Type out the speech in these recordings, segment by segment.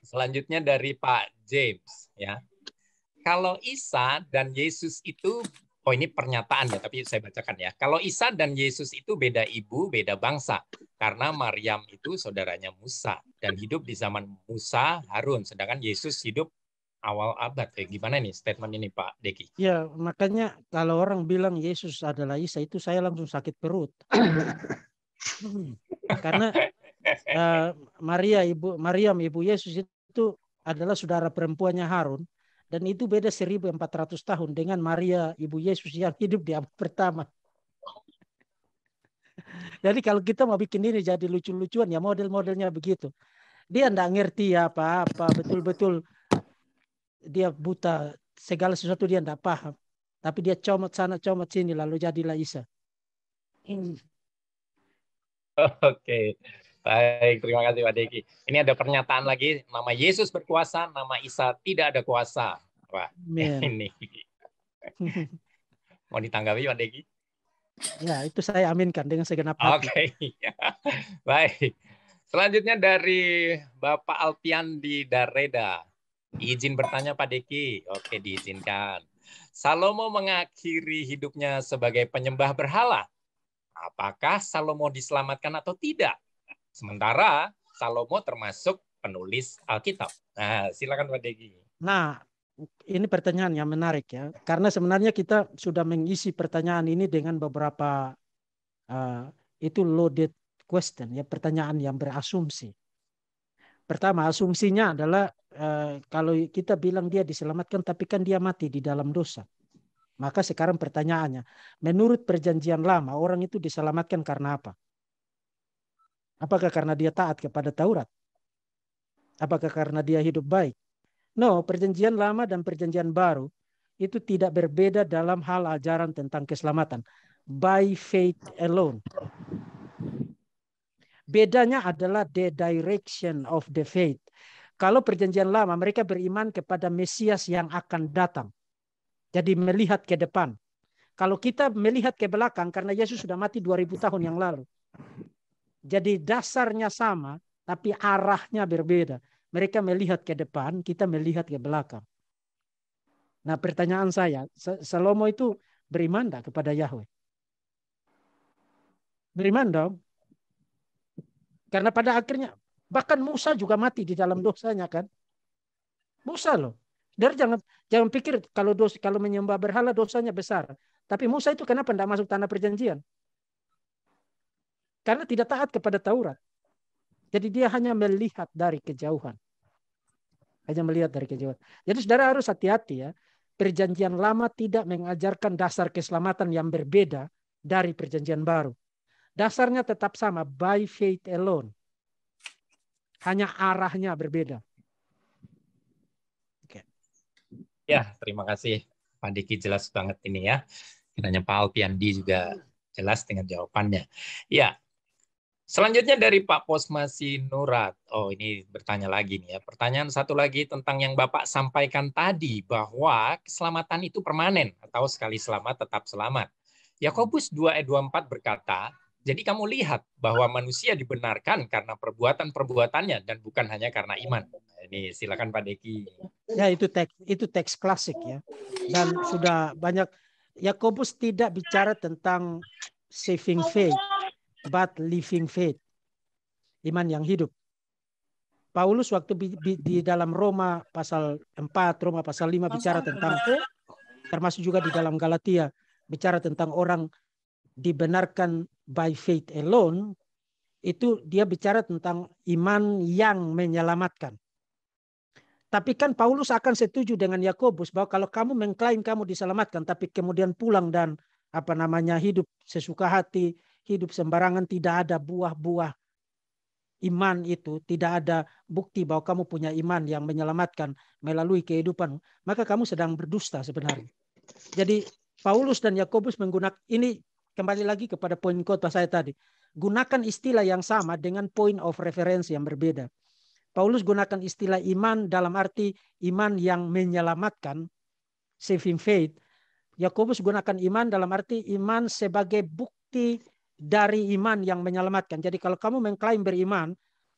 Selanjutnya dari Pak James, ya. Kalau Isa dan Yesus itu, oh ini pernyataan ya, tapi saya bacakan ya. Kalau Isa dan Yesus itu beda ibu, beda bangsa. Karena Maryam itu saudaranya Musa dan hidup di zaman Musa Harun, sedangkan Yesus hidup awal abad. Gimana nih statement ini Pak Deki? Ya, makanya kalau orang bilang Yesus adalah Isa, itu saya langsung sakit perut. Karena Maryam ibu Yesus itu adalah saudara perempuannya Harun, dan itu beda 1400 tahun dengan Maria ibu Yesus yang hidup di abad pertama. Jadi kalau kita mau bikin ini jadi lucu-lucuan ya model-modelnya begitu. Dia enggak ngerti apa-apa, betul-betul dia buta, segala sesuatu dia enggak paham. Tapi dia comot sana comot sini lalu jadilah Isa. Oke, baik. Terima kasih Pak Deki. Ini ada pernyataan lagi, nama Yesus berkuasa, nama Isa tidak ada kuasa. Wah, ini mau ditanggapi Pak Deki? Ya, itu saya aminkan dengan segenap hati. Oke, baik. Selanjutnya dari Bapak Alpian di Dareda. Izin bertanya Pak Deki. Oke, diizinkan. Salomo mengakhiri hidupnya sebagai penyembah berhala. Apakah Salomo diselamatkan atau tidak? Sementara Salomo termasuk penulis Alkitab. Nah, silakan Pak Deki. Nah, ini pertanyaan yang menarik ya. Karena sebenarnya kita sudah mengisi pertanyaan ini dengan beberapa itu loaded question ya, pertanyaan yang berasumsi. Pertama, asumsinya adalah kalau kita bilang dia diselamatkan tapi kan dia mati di dalam dosa. Maka sekarang pertanyaannya, menurut perjanjian lama orang itu diselamatkan karena apa? Apakah karena dia taat kepada Taurat? Apakah karena dia hidup baik? No, perjanjian lama dan perjanjian baru itu tidak berbeda dalam hal ajaran tentang keselamatan. By faith alone. Bedanya adalah the direction of the faith. Kalau perjanjian lama mereka beriman kepada Mesias yang akan datang. Jadi melihat ke depan. Kalau kita melihat ke belakang karena Yesus sudah mati 2000 tahun yang lalu. Jadi dasarnya sama tapi arahnya berbeda. Mereka melihat ke depan, kita melihat ke belakang. Nah, pertanyaan saya, Salomo itu beriman enggak kepada Yahweh? Beriman dong. Karena pada akhirnya bahkan Musa juga mati di dalam dosanya kan. Musa loh. Dari jangan pikir kalau menyembah berhala dosanya besar. Tapi Musa itu kenapa tidak masuk tanah perjanjian? Karena tidak taat kepada Taurat. Jadi dia hanya melihat dari kejauhan. Hanya melihat dari kejauhan. Jadi saudara harus hati-hati ya. Perjanjian lama tidak mengajarkan dasar keselamatan yang berbeda dari perjanjian baru. Dasarnya tetap sama, by faith alone. Hanya arahnya berbeda. Ya, terima kasih Pak Diki, jelas banget ini ya. Kiranya Pak Alpiandi juga jelas dengan jawabannya. Ya, selanjutnya dari Pak Posmasi Nurat. Oh, ini bertanya lagi nih ya. Pertanyaan satu lagi tentang yang Bapak sampaikan tadi, bahwa keselamatan itu permanen atau sekali selamat tetap selamat. Yakobus 2 ayat 24 berkata, jadi kamu lihat bahwa manusia dibenarkan karena perbuatan-perbuatannya dan bukan hanya karena iman. Ini silakan Pak Deki. Ya, itu teks klasik ya. Dan sudah banyak, Yakobus tidak bicara tentang saving faith, but living faith. Iman yang hidup. Paulus waktu di dalam Roma pasal 4, Roma pasal 5 bicara tentang, termasuk juga di dalam Galatia, bicara tentang orang dibenarkan by faith alone, itu dia bicara tentang iman yang menyelamatkan. Tapi kan Paulus akan setuju dengan Yakobus bahwa kalau kamu mengklaim kamu diselamatkan tapi kemudian pulang dan hidup sesuka hati, hidup sembarangan, tidak ada buah-buah iman itu, tidak ada bukti bahwa kamu punya iman yang menyelamatkan melalui kehidupan, maka kamu sedang berdusta sebenarnya. Jadi Paulus dan Yakobus menggunakan ini, kembali lagi kepada poin khotbah saya tadi. Gunakan istilah yang sama dengan point of reference yang berbeda. Paulus gunakan istilah iman dalam arti iman yang menyelamatkan, saving faith. Yakobus gunakan iman dalam arti iman sebagai bukti dari iman yang menyelamatkan. Jadi kalau kamu mengklaim beriman,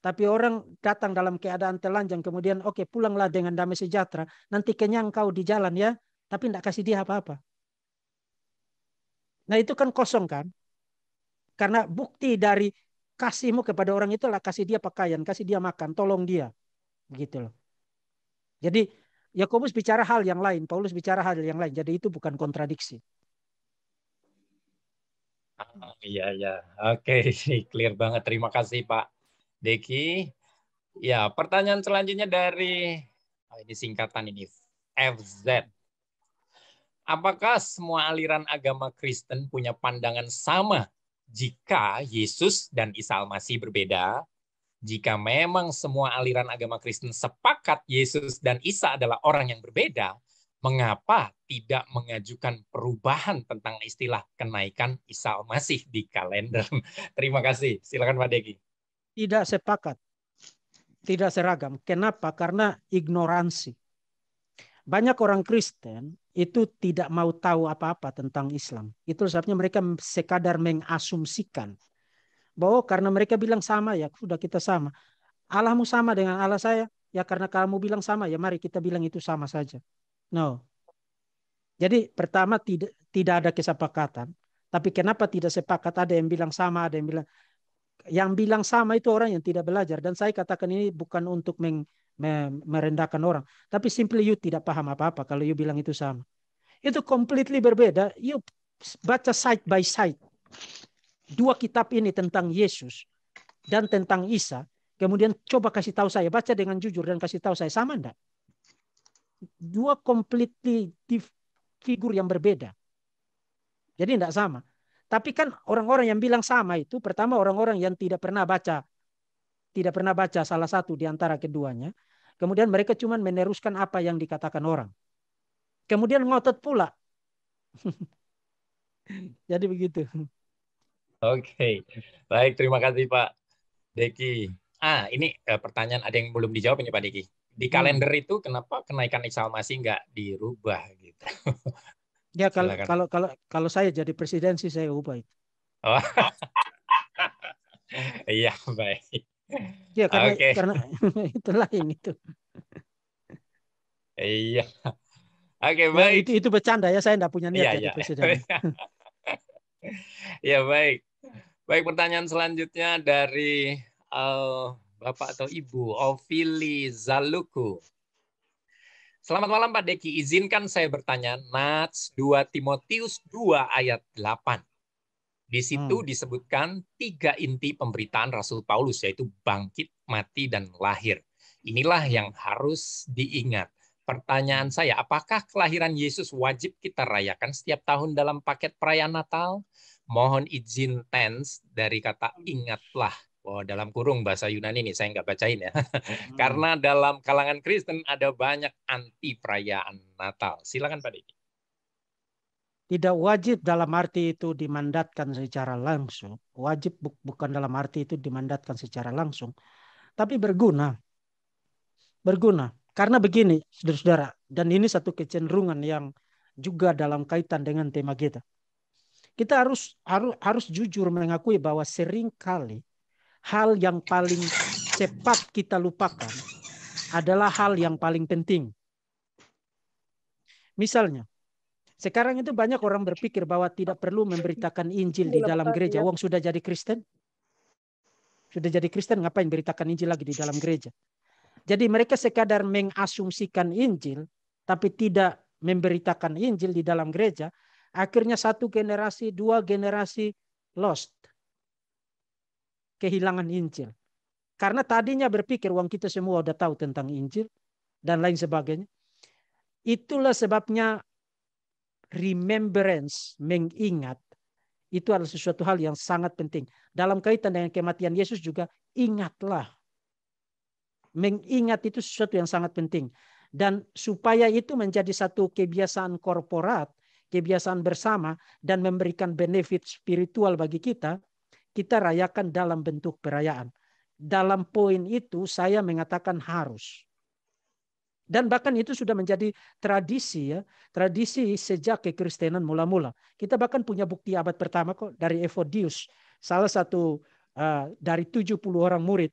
Tapi orang datang dalam keadaan telanjang, kemudian oke, pulanglah dengan damai sejahtera, nanti kenyang kau di jalan ya, tapi tidak kasih dia apa-apa. Nah itu kan kosong kan? Karena bukti dari kasihmu kepada orang itulah kasih dia pakaian, kasih dia makan, tolong dia. Begitu loh. Jadi Yakobus bicara hal yang lain, Paulus bicara hal yang lain. Jadi itu bukan kontradiksi. Iya, iya. Oke, clear banget. Terima kasih Pak Deki. Ya, pertanyaan selanjutnya dari ini singkatan ini FZ. Apakah semua aliran agama Kristen punya pandangan sama jika Yesus dan Isa Al-Masih berbeda? Jika memang semua aliran agama Kristen sepakat Yesus dan Isa adalah orang yang berbeda, mengapa tidak mengajukan perubahan tentang istilah kenaikan Isa Al-Masih di kalender? Terima kasih. Silakan Pak Deki. Tidak sepakat, tidak seragam. Kenapa? Karena ignoransi. Banyak orang Kristen itu tidak mau tahu apa-apa tentang Islam. Itu sebabnya mereka sekadar mengasumsikan bahwa karena mereka bilang sama ya sudah kita sama. Allahmu sama dengan Allah saya ya karena kamu bilang sama ya mari kita bilang itu sama saja. No. Jadi pertama tidak ada kesepakatan. Tapi kenapa tidak sepakat? Ada yang bilang sama, ada yang bilang sama itu orang yang tidak belajar. Dan saya katakan ini bukan untuk merendahkan orang. Tapi simply you tidak paham apa-apa kalau you bilang itu sama. Itu completely berbeda. You baca side by side. Dua kitab ini tentang Yesus dan tentang Isa. Kemudian coba kasih tahu saya. Baca dengan jujur dan kasih tahu saya. Sama enggak? Dua completely figur yang berbeda. Jadi enggak sama. Tapi kan orang-orang yang bilang sama itu pertama orang-orang yang tidak pernah baca salah satu di antara keduanya. Kemudian mereka cuma meneruskan apa yang dikatakan orang. Kemudian ngotot pula. Jadi begitu. Oke, baik. Terima kasih Pak Deki. Ini pertanyaan ada yang belum dijawab ini Pak Deki. Di kalender itu kenapa kenaikan Isa Al-Masih nggak dirubah gitu? Ya Silakan. kalau saya jadi presiden sih saya ubah itu. Oh. Iya, baik. Ya Oke. karena itu lain itu. Iya. Oke, Ya baik. itu bercanda ya saya enggak punya niat Iya, jadi iya. presiden. Ya, baik. Baik, pertanyaan selanjutnya dari Bapak atau Ibu Ovili Zaluku. Selamat malam Pak Deki. Izinkan saya bertanya Nats 2 Timotius 2 ayat 8. Di situ disebutkan 3 inti pemberitaan Rasul Paulus, yaitu bangkit, mati, dan lahir. Inilah yang harus diingat. Pertanyaan saya, apakah kelahiran Yesus wajib kita rayakan setiap tahun dalam paket perayaan Natal? Mohon izin tense dari kata ingatlah. Oh, dalam kurung bahasa Yunani ini, saya nggak bacain ya. Karena dalam kalangan Kristen ada banyak anti perayaan Natal. Silakan Pak Diki. Tidak wajib dalam arti itu dimandatkan secara langsung. Wajib bukan dalam arti itu dimandatkan secara langsung. Tapi berguna. Berguna. Karena begini, saudara-saudara. Dan ini satu kecenderungan yang juga dalam kaitan dengan tema kita. Kita harus jujur mengakui bahwa seringkali hal yang paling cepat kita lupakan adalah hal yang paling penting. Misalnya, sekarang itu banyak orang berpikir bahwa tidak perlu memberitakan Injil di dalam gereja. Wong sudah jadi Kristen. Sudah jadi Kristen, ngapain beritakan Injil lagi di dalam gereja? Jadi mereka sekadar mengasumsikan Injil, tapi tidak memberitakan Injil di dalam gereja. Akhirnya satu generasi, dua generasi lost. Kehilangan Injil. Karena tadinya berpikir, wong kita semua udah tahu tentang Injil, dan lain sebagainya. Itulah sebabnya remembrance, mengingat, itu adalah sesuatu hal yang sangat penting. Dalam kaitan dengan kematian Yesus juga, ingatlah. Mengingat itu sesuatu yang sangat penting. Dan supaya itu menjadi satu kebiasaan korporat, kebiasaan bersama, dan memberikan benefit spiritual bagi kita, kita rayakan dalam bentuk perayaan. Dalam poin itu saya mengatakan harus. Dan bahkan itu sudah menjadi tradisi ya, tradisi sejak kekristenan mula-mula. Kita bahkan punya bukti abad pertama kok dari Evodius, salah satu dari 70 orang murid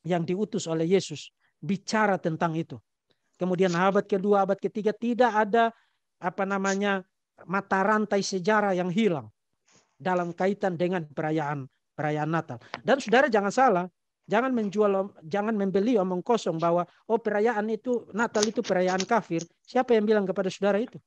yang diutus oleh Yesus bicara tentang itu. Kemudian abad kedua, abad ketiga tidak ada mata rantai sejarah yang hilang dalam kaitan dengan perayaan Natal. Dan saudara jangan salah, jangan membeli omong kosong bahwa perayaan itu Natal itu perayaan kafir. Siapa yang bilang kepada saudara itu?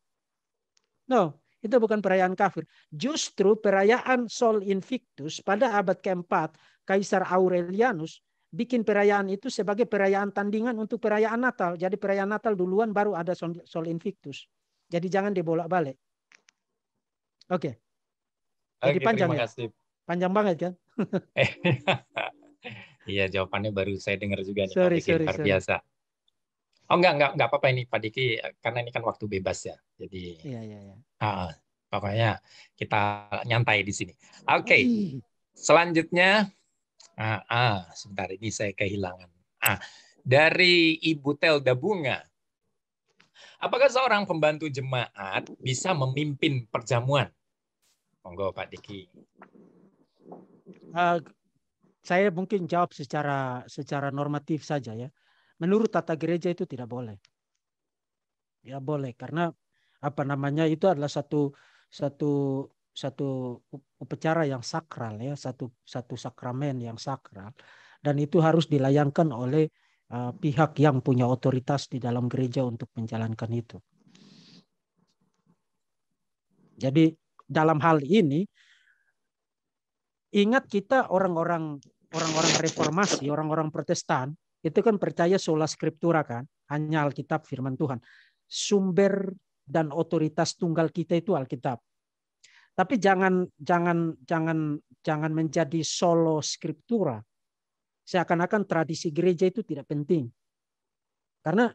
No, itu bukan perayaan kafir. Justru perayaan Sol Invictus pada abad keempat, Kaisar Aurelianus bikin perayaan itu sebagai perayaan tandingan untuk perayaan Natal. Jadi perayaan Natal duluan baru ada Sol Invictus. Jadi jangan dibolak-balik. Oke. Jadi panjang terima ya? kasih. Panjang banget kan? Iya, jawabannya baru saya dengar juga nih Pak Sorry. Diki, luar biasa. Oh enggak apa-apa ini Pak Diki, karena ini kan waktu bebas ya. Jadi Iya. pokoknya kita nyantai di sini. Oke. Selanjutnya sebentar ini saya kehilangan. Dari Ibu Telda Bunga. Apakah seorang pembantu jemaat bisa memimpin perjamuan? Monggo Pak Diki. Saya mungkin jawab secara normatif saja ya. Menurut tata gereja itu tidak boleh. Ya boleh karena itu adalah satu upacara yang sakral ya, satu sakramen yang sakral, dan itu harus dilayangkan oleh pihak yang punya otoritas di dalam gereja untuk menjalankan itu. Jadi dalam hal ini ingat kita orang-orang reformasi, orang-orang Protestan itu kan percaya sola scriptura kan, hanya Alkitab firman Tuhan. Sumber dan otoritas tunggal kita itu Alkitab. Tapi jangan menjadi solo scriptura. Seakan-akan tradisi gereja itu tidak penting. Karena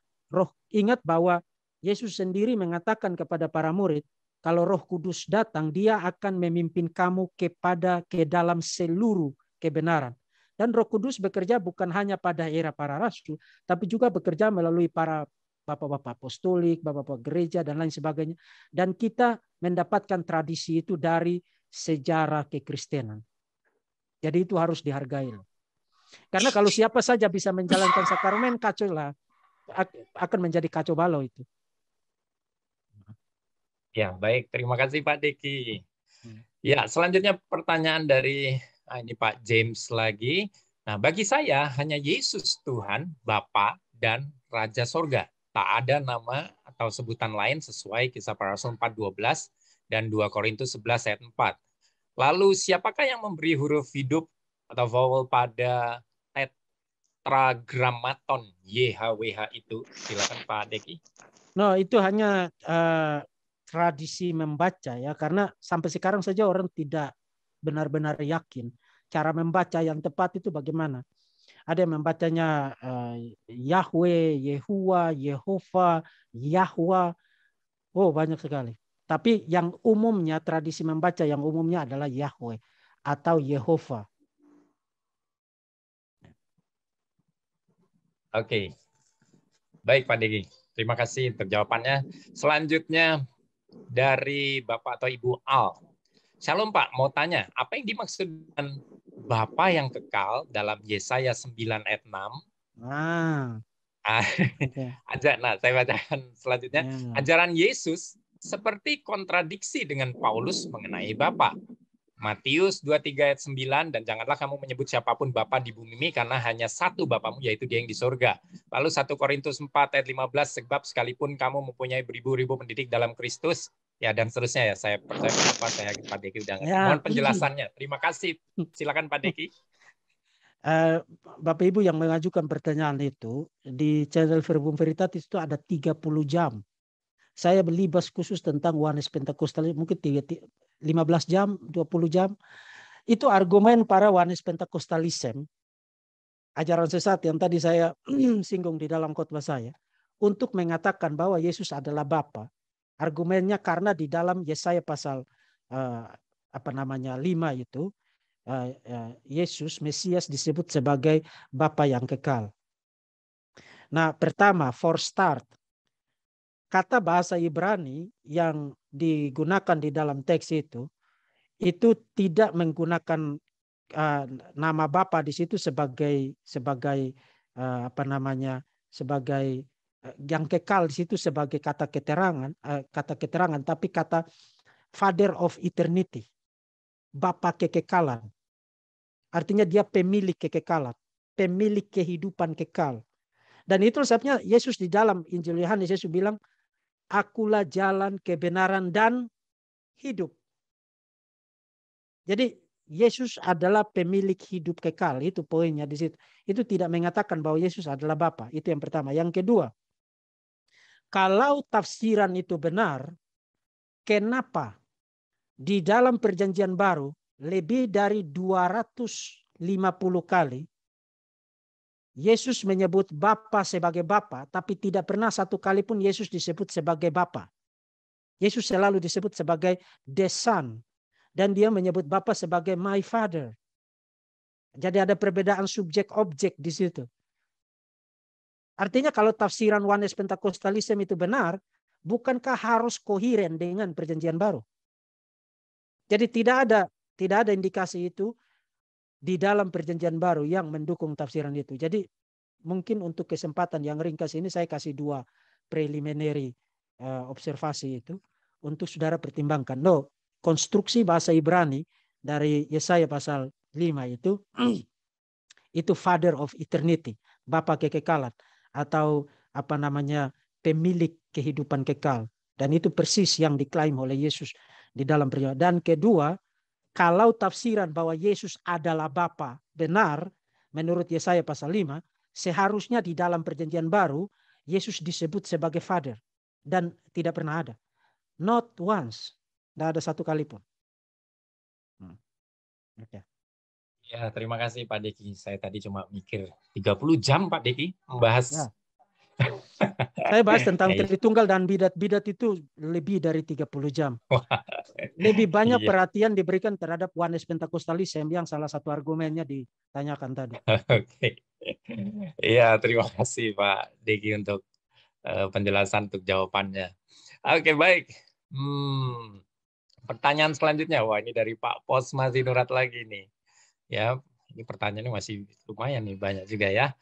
ingat bahwa Yesus sendiri mengatakan kepada para murid, kalau Roh Kudus datang, dia akan memimpin kamu ke dalam seluruh kebenaran. Dan Roh Kudus bekerja bukan hanya pada era para rasul, tapi juga bekerja melalui para bapak-bapak apostolik, bapak-bapak gereja, dan lain sebagainya. Dan kita mendapatkan tradisi itu dari sejarah kekristenan. Jadi itu harus dihargai. Karena kalau siapa saja bisa menjalankan sakramen, kacau lah. Akan menjadi kacau balau itu. Ya, baik. Terima kasih Pak Diki. Ya, selanjutnya pertanyaan dari ini Pak James lagi. Nah, bagi saya hanya Yesus Tuhan, Bapa dan Raja Sorga. Tak ada nama atau sebutan lain sesuai Kisah Para Rasul 4:12 dan 2 Korintus 11 ayat 4. Lalu siapakah yang memberi huruf hidup atau vowel pada tetragrammaton YHWH itu? Silakan Pak Deki. No, itu hanya tradisi membaca ya, karena sampai sekarang saja orang tidak benar-benar yakin cara membaca yang tepat itu bagaimana. Ada yang membacanya Yahweh, Yehuwa, Yehova, Yahwa. Oh, banyak sekali. Tapi yang umumnya, tradisi membaca yang umumnya adalah Yahweh atau Yehova. Oke. Baik Pak Deki. Terima kasih untuk jawabannya. Selanjutnya dari Bapak atau Ibu Al. Shalom Pak, mau tanya, apa yang dimaksud dengan Bapa yang kekal dalam Yesaya 9 ayat 6? Nah, saya bacakan selanjutnya. Ajaran Yesus seperti kontradiksi dengan Paulus mengenai Bapa. Matius 23 ayat 9, dan janganlah kamu menyebut siapapun Bapa di bumi ini karena hanya satu Bapamu, yaitu Dia yang di surga. Lalu 1 Korintus 4 ayat 15, sebab sekalipun kamu mempunyai beribu-ribu pendidik dalam Kristus, ya dan seterusnya ya. Saya percaya saya Pak Deki udah ngerti. Mohon penjelasannya. Terima kasih. Silakan Pak Deki. Bapak Ibu yang mengajukan pertanyaan itu di channel Verbum Veritatis itu ada 30 jam. Saya belibas khusus tentang Yohanes Pentakostalis mungkin 15 jam, 20 jam. Itu argumen para Yohanes Pentakostalism, ajaran sesat yang tadi saya singgung di dalam khotbah saya, untuk mengatakan bahwa Yesus adalah Bapa. Argumennya karena di dalam Yesaya pasal 5 itu Yesus Mesias disebut sebagai Bapa yang kekal. Nah, pertama, for start, kata bahasa Ibrani yang digunakan di dalam teks itu tidak menggunakan nama Bapa di situ sebagai apa namanya, sebagai yang kekal di situ sebagai kata keterangan, tapi kata Father of Eternity, Bapa kekekalan. Artinya dia pemilik kekekalan, pemilik kehidupan kekal. Dan itu sebabnya Yesus di dalam Injil Yohanes, Yesus bilang, akulah jalan, kebenaran, dan hidup. Jadi Yesus adalah pemilik hidup kekal. Itu poinnya di situ. Itu tidak mengatakan bahwa Yesus adalah Bapa. Itu yang pertama. Yang kedua, kalau tafsiran itu benar, kenapa di dalam perjanjian baru lebih dari 250 kali Yesus menyebut Bapa sebagai Bapa, tapi tidak pernah satu kali pun Yesus disebut sebagai Bapa. Yesus selalu disebut sebagai the Son. Dan dia menyebut Bapa sebagai my Father. Jadi ada perbedaan subjek objek di situ. Artinya kalau tafsiran Oneness Pentecostalism itu benar, bukankah harus koheren dengan perjanjian baru? Jadi tidak ada indikasi itu di dalam perjanjian baru yang mendukung tafsiran itu. Jadi mungkin untuk kesempatan yang ringkas ini saya kasih 2 preliminary observasi itu untuk saudara pertimbangkan. Konstruksi bahasa Ibrani dari Yesaya pasal 5 itu Father of Eternity, Bapa kekekalan, atau apa namanya, pemilik kehidupan kekal. Dan itu persis yang diklaim oleh Yesus di dalam perjanjian. Dan kedua, kalau tafsiran bahwa Yesus adalah Bapa benar menurut Yesaya pasal 5, seharusnya di dalam perjanjian baru Yesus disebut sebagai Father, dan tidak pernah ada. Not once. Tidak ada satu kali pun. Okay. Ya, terima kasih Pak Deki. Saya tadi cuma mikir 30 jam Pak Deki membahas. Ya. Saya bahas tentang Tritunggal dan bidat itu lebih dari 30 jam. Lebih banyak perhatian diberikan terhadap Oneness Pentecostalism yang salah satu argumennya ditanyakan tadi. Oke. Iya, terima kasih Pak Deki untuk penjelasan, untuk jawabannya. Oke, baik. Pertanyaan selanjutnya, wah ini dari Pak Posma Sinurat lagi nih. Ya, ini pertanyaannya masih lumayan nih, banyak juga ya.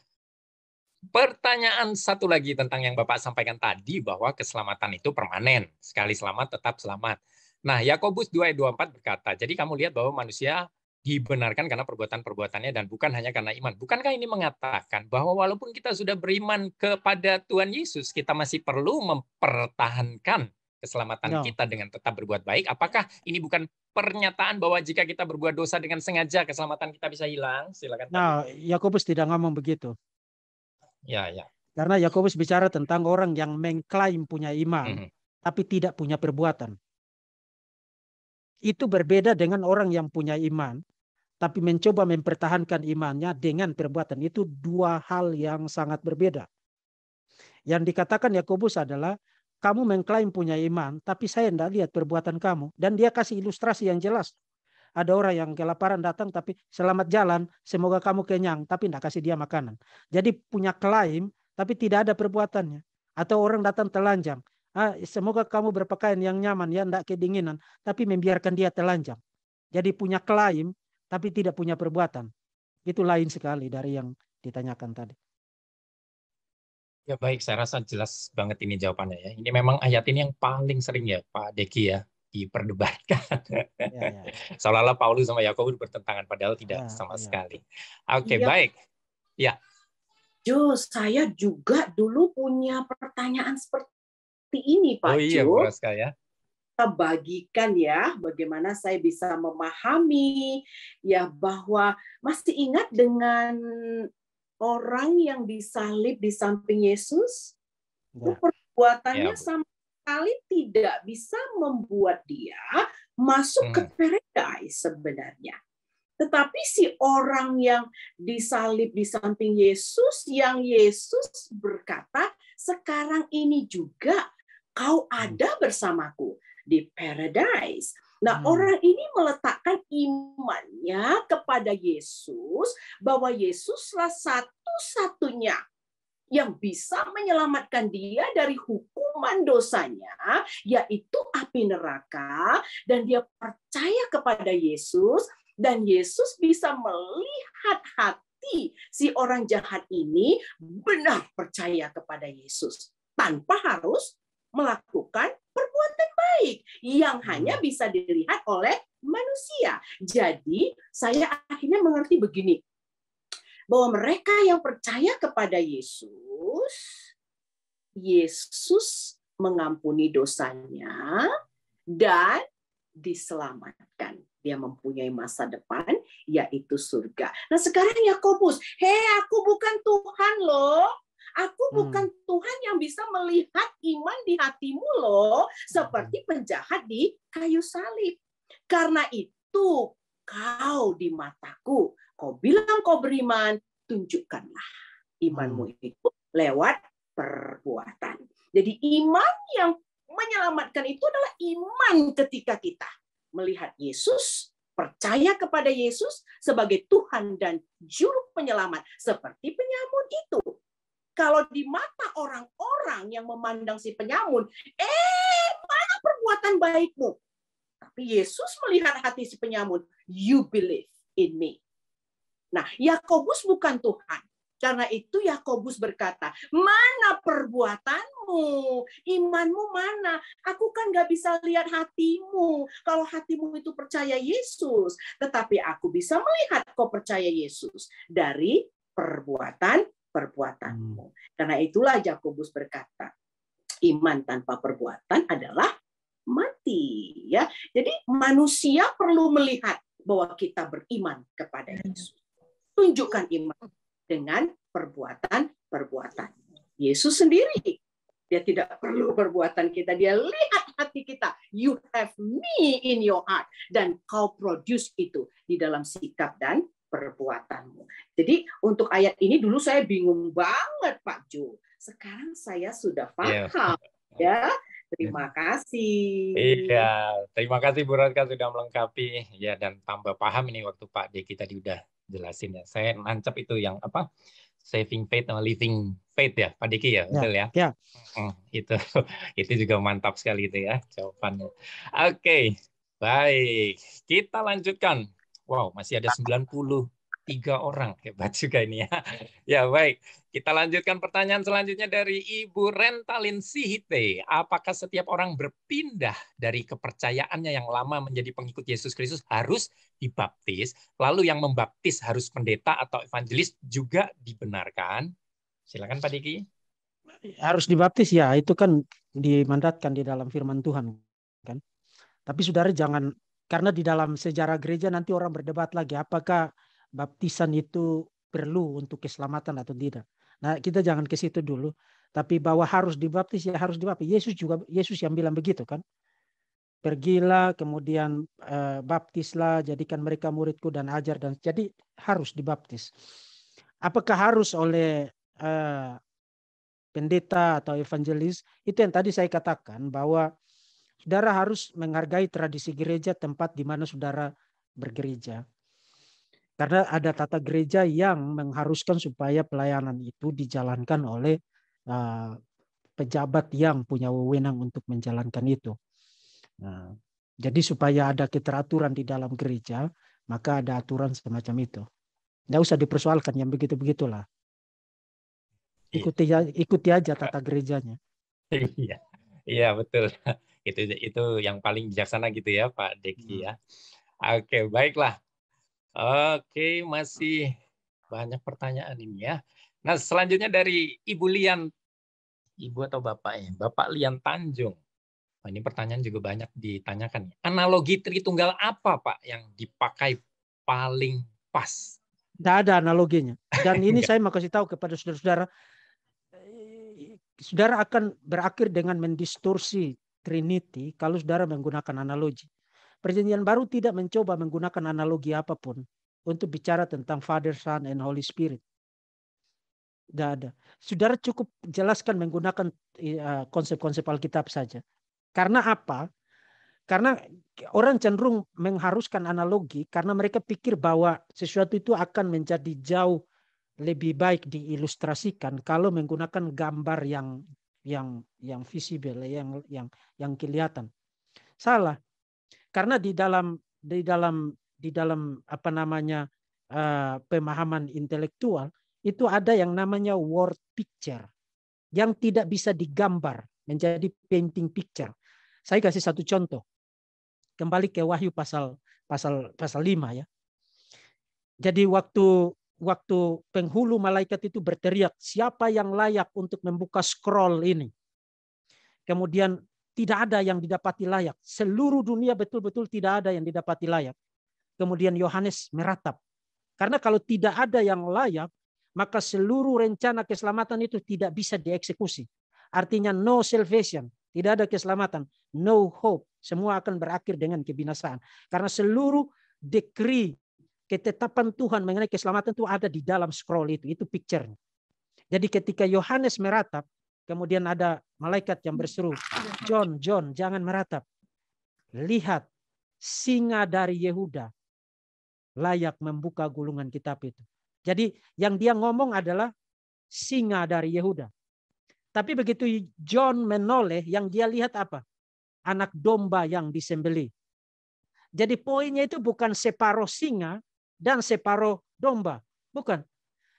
Pertanyaan satu lagi tentang yang Bapak sampaikan tadi bahwa keselamatan itu permanen. Sekali selamat tetap selamat. Nah, Yakobus 2:24 berkata, jadi kamu lihat bahwa manusia dibenarkan karena perbuatan-perbuatannya dan bukan hanya karena iman. Bukankah ini mengatakan bahwa walaupun kita sudah beriman kepada Tuhan Yesus, kita masih perlu mempertahankan keselamatan kita dengan tetap berbuat baik? Apakah ini bukan pernyataan bahwa jika kita berbuat dosa dengan sengaja, keselamatan kita bisa hilang? Silakan. Nah, Yakobus tidak ngomong begitu. Ya. Karena Yakobus bicara tentang orang yang mengklaim punya iman, tapi tidak punya perbuatan. Itu berbeda dengan orang yang punya iman, tapi mencoba mempertahankan imannya dengan perbuatan. Itu 2 hal yang sangat berbeda. Yang dikatakan Yakobus adalah, kamu mengklaim punya iman, tapi saya tidak lihat perbuatan kamu. Dan dia kasih ilustrasi yang jelas. Ada orang yang kelaparan datang, tapi selamat jalan, semoga kamu kenyang, tapi tidak kasih dia makanan. Jadi punya klaim, tapi tidak ada perbuatannya. Atau orang datang telanjang, semoga kamu berpakaian yang nyaman, ya tidak kedinginan, tapi membiarkan dia telanjang. Jadi punya klaim, tapi tidak punya perbuatan. Itu lain sekali dari yang ditanyakan tadi. Ya baik, saya rasa jelas banget ini jawabannya ya. Ini memang ayat ini yang paling sering ya Pak Deki ya diperdebatkan. Ya. Seolah-olah Paulus sama Yakobus bertentangan, padahal tidak sama sekali. Oke, baik. Ya. Jo, saya juga dulu punya pertanyaan seperti ini, Pak Jo. Oh iya, Bu Raska ya. Kita bagikan ya, bagaimana saya bisa memahami ya bahwa masih ingat dengan orang yang disalib di samping Yesus, perbuatannya sama sekali tidak bisa membuat dia masuk ke paradise sebenarnya. Tetapi si orang yang disalib di samping Yesus, yang Yesus berkata, sekarang ini juga kau ada bersamaku di paradise. Nah, orang ini meletakkan imannya kepada Yesus, bahwa Yesuslah satu-satunya yang bisa menyelamatkan dia dari hukuman dosanya, yaitu api neraka, dan dia percaya kepada Yesus, Dan Yesus bisa melihat hati si orang jahat ini benar percaya kepada Yesus tanpa harus melakukan perbuatan baik yang hanya bisa dilihat oleh manusia. Jadi saya akhirnya mengerti begini, bahwa mereka yang percaya kepada Yesus, Yesus mengampuni dosanya dan diselamatkan. Dia mempunyai masa depan, yaitu surga. Nah sekarang Yakobus, aku bukan Tuhan loh. Aku bukan Tuhan yang bisa melihat iman di hatimu loh. Seperti penjahat di kayu salib. Karena itu kau di mataku. Kau bilang kau beriman, tunjukkanlah imanmu itu lewat perbuatan. Jadi iman yang menyelamatkan itu adalah iman ketika kita melihat Yesus, percaya kepada Yesus sebagai Tuhan dan Juru Penyelamat, seperti penyamun itu. Kalau di mata orang-orang yang memandang si penyamun, mana perbuatan baikmu? Tapi Yesus melihat hati si penyamun, you believe in me. Nah, Yakobus bukan Tuhan. Karena itu Yakobus berkata, mana perbuatanmu? Imanmu mana? Aku kan gak bisa lihat hatimu. Kalau hatimu itu percaya Yesus. Tetapi aku bisa melihat kau percaya Yesus dari perbuatanmu. Karena itulah Yakobus berkata, iman tanpa perbuatan adalah mati. Ya, jadi manusia perlu melihat bahwa kita beriman kepada Yesus. Tunjukkan iman dengan perbuatan. Yesus sendiri, dia tidak perlu perbuatan kita. Dia lihat hati kita. You have me in your heart. Dan kau produce itu di dalam sikap dan perbuatanmu. Jadi untuk ayat ini dulu saya bingung banget Pak Jo. Sekarang saya sudah paham. Ya, terima kasih. Iya, terima kasih Bu Radka sudah melengkapi. Ya, dan tambah paham ini waktu Pak Deki tadi udah jelasin ya. Saya nancap itu yang apa? Saving faith sama living faith ya, Pak Diki ya, betul ya? Ya. Itu juga mantap sekali itu ya jawabannya. Oke, baik. Kita lanjutkan. Wow, masih ada 93 orang. Hebat juga ini ya. Ya, baik. Kita lanjutkan pertanyaan selanjutnya dari Ibu Rentalin Sihite. Apakah setiap orang berpindah dari kepercayaannya yang lama menjadi pengikut Yesus Kristus harus dibaptis? Lalu yang membaptis harus pendeta atau evangelis juga dibenarkan? Silakan Pak Diki. Harus dibaptis ya, itu kan dimandatkan di dalam firman Tuhan kan. Tapi saudara jangan, karena di dalam sejarah gereja nanti orang berdebat lagi apakah baptisan itu perlu untuk keselamatan atau tidak. Nah, kita jangan ke situ dulu, tapi bahwa harus dibaptis ya harus dibaptis. Yesus yang bilang begitu kan. Pergilah kemudian baptislah, jadikan mereka muridku dan ajar, dan jadi harus dibaptis. Apakah harus oleh pendeta atau evangelis? Itu yang tadi saya katakan bahwa saudara harus menghargai tradisi gereja tempat di mana saudara bergereja. Karena ada tata gereja yang mengharuskan supaya pelayanan itu dijalankan oleh pejabat yang punya wewenang untuk menjalankan itu. Nah, jadi supaya ada keteraturan di dalam gereja, maka ada aturan semacam itu. Nggak usah dipersoalkan yang begitu-begitulah. Ikuti aja tata gerejanya. Iya, iya betul. Itu yang paling bijaksana gitu ya Pak Deki ya. Oke, baiklah. Oke, masih banyak pertanyaan ini ya. Nah, selanjutnya dari Ibu Lian, Ibu atau Bapak ya, Bapak Lian Tanjung. Nah, ini pertanyaan juga banyak ditanyakan. Analogi Tritunggal apa Pak yang dipakai paling pas? Tidak ada analoginya. Dan ini saya mau kasih tahu kepada saudara-saudara, saudara akan berakhir dengan mendistorsi Trinity kalau saudara menggunakan analogi. Perjanjian Baru tidak mencoba menggunakan analogi apapun untuk bicara tentang Father, Son, and Holy Spirit. Tidak ada. Saudara cukup jelaskan menggunakan konsep-konsep Alkitab saja. Karena apa? Karena orang cenderung mengharuskan analogi karena mereka pikir bahwa sesuatu itu akan menjadi jauh lebih baik diilustrasikan kalau menggunakan gambar yang visible, yang kelihatan. Salah. Karena di dalam di dalam pemahaman intelektual itu ada yang namanya word picture yang tidak bisa digambar menjadi painting picture. Saya kasih satu contoh. Kembali ke Wahyu pasal 5 ya. Jadi waktu penghulu malaikat itu berteriak, siapa yang layak untuk membuka scroll ini? Kemudian tidak ada yang didapati layak. Seluruh dunia betul-betul tidak ada yang didapati layak. Kemudian Yohanes meratap. Karena kalau tidak ada yang layak, maka seluruh rencana keselamatan itu tidak bisa dieksekusi. Artinya no salvation, tidak ada keselamatan, no hope. Semua akan berakhir dengan kebinasaan. Karena seluruh decree, ketetapan Tuhan mengenai keselamatan itu ada di dalam scroll itu. Itu picture-nya. Jadi ketika Yohanes meratap, kemudian ada malaikat yang berseru, John, John, jangan meratap. Lihat, singa dari Yehuda layak membuka gulungan kitab itu. Jadi yang dia ngomong adalah singa dari Yehuda. Tapi begitu John menoleh, yang dia lihat apa? Anak domba yang disembelih. Jadi poinnya itu bukan separuh singa dan separuh domba. Bukan.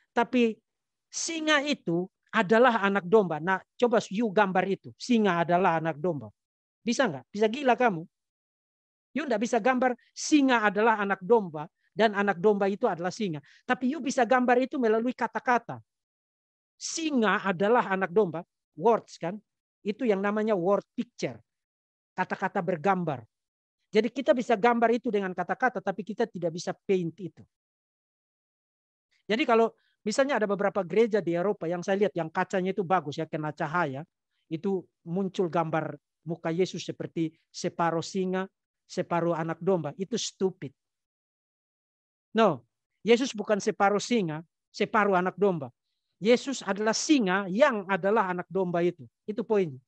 Tapi singa itu adalah anak domba. Nah, coba you gambar itu. Singa adalah anak domba. Bisa nggak? Bisa gila kamu? You nggak bisa gambar singa adalah anak domba dan anak domba itu adalah singa. Tapi you bisa gambar itu melalui kata-kata. Singa adalah anak domba. Words kan? Itu yang namanya word picture. Kata-kata bergambar. Jadi kita bisa gambar itu dengan kata-kata, tapi kita tidak bisa paint itu. Jadi kalau misalnya ada beberapa gereja di Eropa yang saya lihat yang kacanya itu bagus ya, kena cahaya, itu muncul gambar muka Yesus seperti separuh singa, separuh anak domba. Itu stupid. No, Yesus bukan separuh singa, separuh anak domba. Yesus adalah singa yang adalah anak domba itu. Itu poinnya.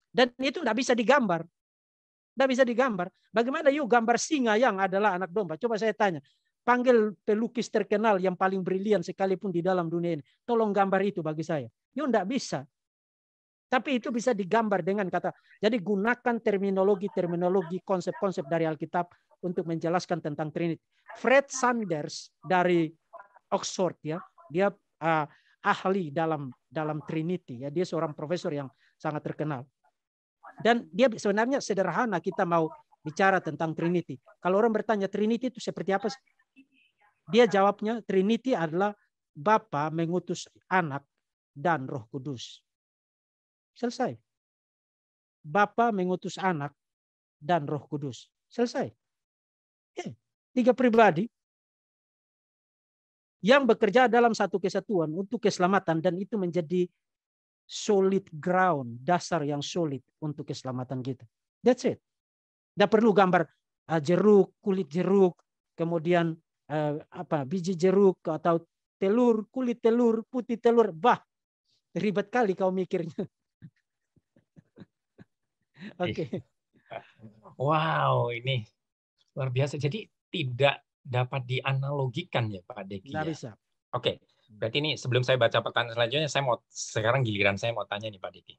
Dan itu tidak bisa digambar. Tidak bisa digambar. Bagaimana yuk gambar singa yang adalah anak domba? Coba saya tanya. Panggil pelukis terkenal yang paling brilian sekalipun di dalam dunia ini. Tolong gambar itu bagi saya. Yuk tidak bisa. Tapi itu bisa digambar dengan kata. Jadi gunakan terminologi, konsep-konsep dari Alkitab untuk menjelaskan tentang Trinity. Fred Sanders dari Oxford ya, dia ahli dalam Trinity ya. Dia seorang profesor yang sangat terkenal. Dan dia sebenarnya sederhana kita mau bicara tentang Trinity. Kalau orang bertanya Trinity itu seperti apa? Dia jawabnya Trinity adalah Bapa mengutus Anak dan Roh Kudus. Selesai. Bapa mengutus Anak dan Roh Kudus. Selesai. Ya, 3 pribadi yang bekerja dalam satu kesatuan untuk keselamatan, dan itu menjadi solid ground, dasar yang solid untuk keselamatan kita. That's it. Tidak perlu gambar jeruk, kulit jeruk, kemudian biji jeruk atau telur, kulit telur, putih telur. Bah, ribet kali kau mikirnya. Oke. Wow, ini luar biasa. Jadi tidak dapat dianalogikan ya Pak Deki. Tidak bisa. Oke. Berarti ini sebelum saya baca pertanyaan selanjutnya, sekarang giliran saya mau tanya nih Pak Diki.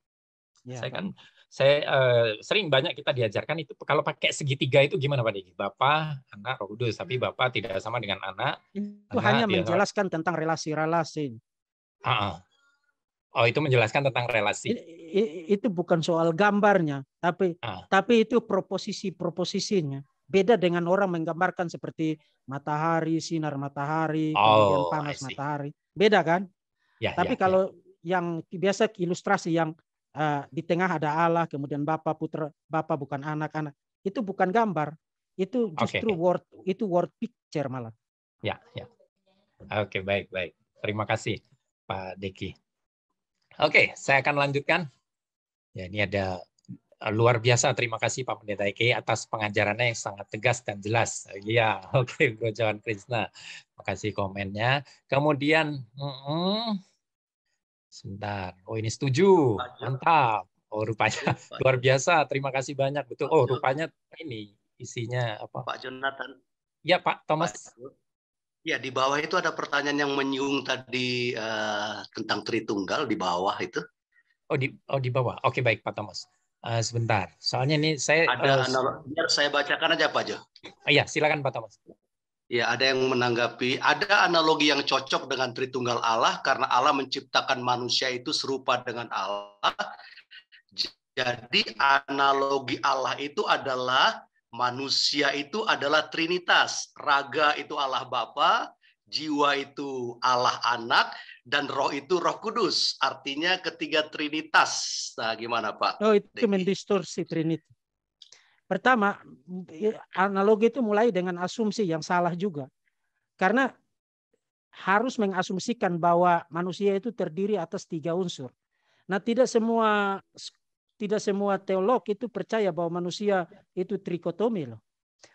Ya, saya sering banyak kita diajarkan itu kalau pakai segitiga itu gimana Pak Diki? Bapa, Anak, Roh Kudus. Tapi Bapa tidak sama dengan Anak. Itu hanya menjelaskan tentang relasi-relasi. Oh, itu menjelaskan tentang relasi. Itu bukan soal gambarnya, tapi itu proposisinya. Beda dengan orang menggambarkan seperti matahari, sinar matahari, kemudian panas matahari. Beda kan? Ya, tapi kalau yang biasa ilustrasi yang di tengah ada Allah, kemudian Bapa, Putra, Bapa bukan anak-anak. Itu bukan gambar. Itu justru word picture malah. Ya. Oke, baik. Terima kasih Pak Deki. Oke, saya akan lanjutkan. Ya, ini ada luar biasa. Terima kasih Pak Pendeta Eki atas pengajarannya yang sangat tegas dan jelas. Ya, oke, Bro Johan Krishna. Terima kasih komennya. Kemudian, sebentar. Oh, ini setuju. Mantap. Oh, rupanya luar biasa. Terima kasih banyak. Betul. Oh, rupanya ini isinya apa? Pak Jonathan. Ya, Pak Thomas. Ya, di bawah itu ada pertanyaan yang menyinggung tadi tentang Tritunggal di bawah itu. Oh, di bawah. Oke, baik Pak Thomas. Sebentar, soalnya ini saya Biar saya bacakan aja Pak Jo. iya, silakan Pak Thomas. Ya, ada yang menanggapi, ada analogi yang cocok dengan Tritunggal Allah karena Allah menciptakan manusia itu serupa dengan Allah. Jadi analogi Allah itu adalah manusia itu adalah Trinitas. Raga itu Allah Bapa, jiwa itu Allah Anak, dan roh itu Roh Kudus. Artinya ketiga Trinitas. Nah, gimana Pak? Oh, itu mendistorsi Trinity. Pertama, analogi itu mulai dengan asumsi yang salah juga. Karena harus mengasumsikan bahwa manusia itu terdiri atas 3 unsur. Nah, tidak semua teolog itu percaya bahwa manusia itu trikotomi loh.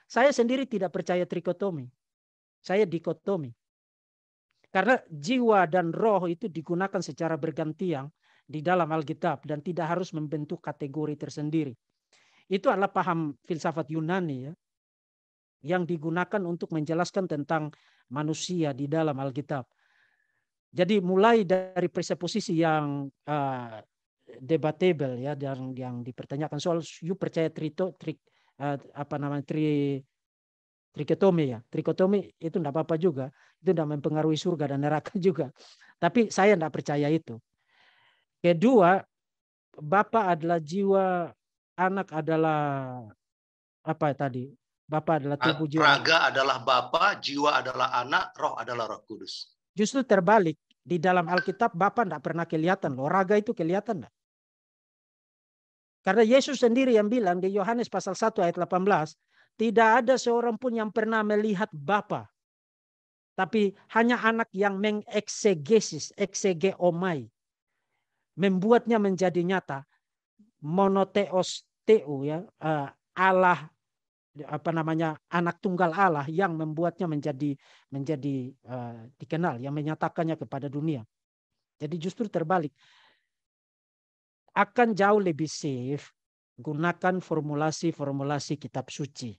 Saya sendiri tidak percaya trikotomi. Saya dikotomi. Karena jiwa dan roh itu digunakan secara bergantian di dalam Alkitab dan tidak harus membentuk kategori tersendiri. Itu adalah paham filsafat Yunani ya, yang digunakan untuk menjelaskan tentang manusia di dalam Alkitab. Jadi mulai dari presuposisi yang debatable ya, yang dipertanyakan soal you percaya trikotomi ya. Trikotomi itu tidak apa-apa juga, itu tidak mempengaruhi surga dan neraka juga. Tapi saya tidak percaya itu. Kedua, Bapa adalah jiwa, Anak adalah apa tadi? Bapa adalah tubuh, jiwa. Raga adalah Bapa, jiwa adalah Anak, roh adalah Roh Kudus. Justru terbalik. Di dalam Alkitab Bapa tidak pernah kelihatan loh. Raga itu kelihatan enggak? Karena Yesus sendiri yang bilang di Yohanes pasal 1 ayat 18, tidak ada seorang pun yang pernah melihat Bapa. Tapi hanya Anak yang mengeksegesis, eksegeomai, membuatnya menjadi nyata. Monotheos theo ya, Allah Anak tunggal Allah yang membuatnya menjadi dikenal, yang menyatakannya kepada dunia. Jadi justru terbalik. Akan jauh lebih safe gunakan formulasi kitab suci.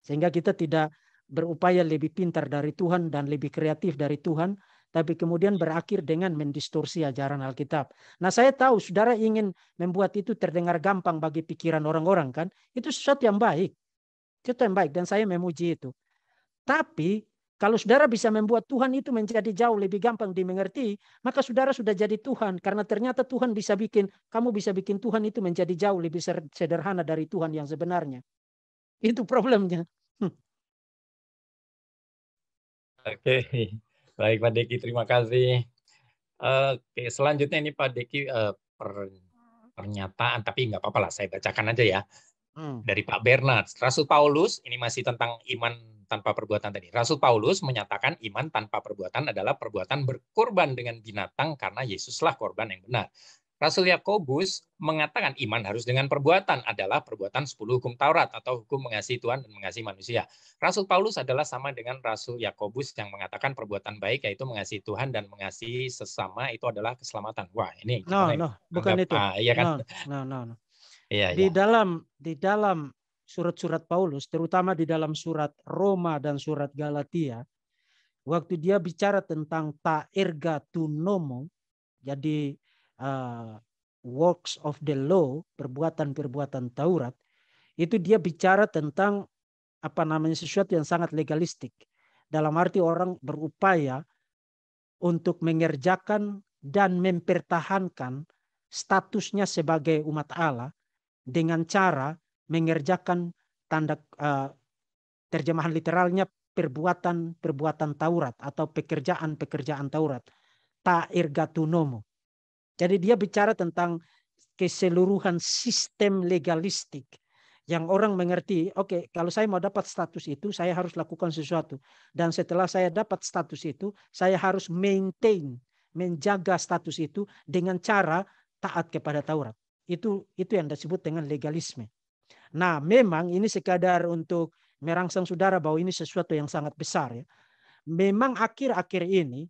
Sehingga kita tidak berupaya lebih pintar dari Tuhan dan lebih kreatif dari Tuhan, tapi kemudian berakhir dengan mendistorsi ajaran Alkitab. Nah, saya tahu saudara ingin membuat itu terdengar gampang bagi pikiran orang-orang kan? Itu sesuatu yang baik. Itu yang baik dan saya memuji itu. Tapi kalau saudara bisa membuat Tuhan itu menjadi jauh lebih gampang dimengerti, maka saudara sudah jadi Tuhan. Karena ternyata Tuhan kamu bisa bikin Tuhan itu menjadi jauh lebih sederhana dari Tuhan yang sebenarnya. Itu problemnya. Oke, baik Pak Deki, terima kasih. Oke, selanjutnya ini Pak Deki pernyataan, tapi nggak apa-apa lah, saya bacakan aja ya. Dari Pak Bernard. Rasul Paulus, ini masih tentang iman tanpa perbuatan tadi. Rasul Paulus menyatakan iman tanpa perbuatan adalah perbuatan berkorban dengan binatang karena Yesuslah korban yang benar. Rasul Yakobus mengatakan iman harus dengan perbuatan adalah perbuatan 10 hukum Taurat atau hukum mengasihi Tuhan dan mengasihi manusia. Rasul Paulus adalah sama dengan Rasul Yakobus yang mengatakan perbuatan baik yaitu mengasihi Tuhan dan mengasihi sesama itu adalah keselamatan. Wah, ini bukan itu. Iya kan? No. Iya, di dalam surat-surat Paulus, terutama di dalam surat Roma dan surat Galatia, waktu dia bicara tentang ta erga tu nomo, jadi works of the law, perbuatan-perbuatan Taurat, itu dia bicara tentang sesuatu yang sangat legalistik. Dalam arti orang berupaya untuk mengerjakan dan mempertahankan statusnya sebagai umat Allah dengan cara mengerjakan terjemahan literalnya perbuatan Taurat atau pekerjaan Taurat. Ta ergatu nomo. Jadi dia bicara tentang keseluruhan sistem legalistik yang orang mengerti, oke, kalau saya mau dapat status itu, saya harus lakukan sesuatu. Dan setelah saya dapat status itu, saya harus menjaga status itu dengan cara taat kepada Taurat. Itu yang disebut dengan legalisme. Nah, memang ini sekadar untuk merangsang saudara bahwa ini sesuatu yang sangat besar ya. Memang akhir-akhir ini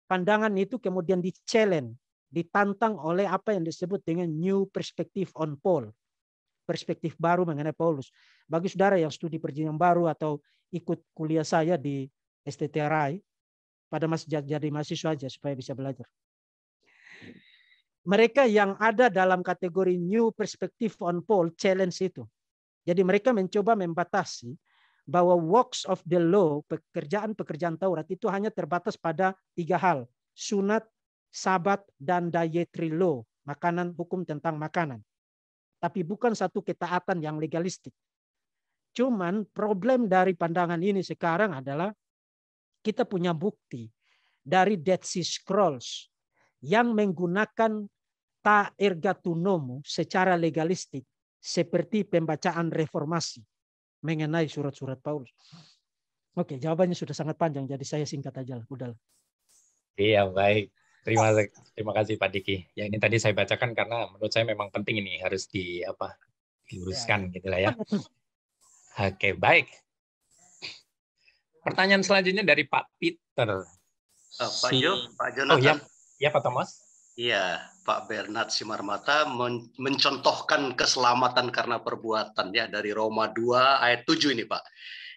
pandangan itu kemudian ditantang oleh apa yang disebut dengan new perspective on Paul. Perspektif baru mengenai Paulus. Bagi saudara yang studi perjanjian baru atau ikut kuliah saya di STTRI, pada masih jadi mahasiswa aja supaya bisa belajar. mereka yang ada dalam kategori new perspective on Paul challenge itu. Jadi mereka mencoba membatasi bahwa works of the law, pekerjaan-pekerjaan Taurat itu hanya terbatas pada 3 hal. Sunat, Sabat, dan dietary law. Makanan, hukum tentang makanan. Tapi bukan satu ketaatan yang legalistik. Cuman problem dari pandangan ini sekarang adalah kita punya bukti dari Dead Sea Scrolls yang menggunakan ta erga tunomo secara legalistik seperti pembacaan reformasi mengenai surat-surat Paulus. Oke, jawabannya sudah sangat panjang, jadi saya singkat aja lah. Udah. Iya, baik. Terima kasih Pak Diki. Ya ini tadi saya bacakan karena menurut saya memang penting ini harus diluruskan gitu lah ya. Oke, baik. Pertanyaan selanjutnya dari Pak Peter. Pak Jonathan. Oh ya Pak Thomas. Iya, Pak Bernard Simarmata mencontohkan keselamatan karena perbuatan ya dari Roma 2 ayat 7 ini Pak.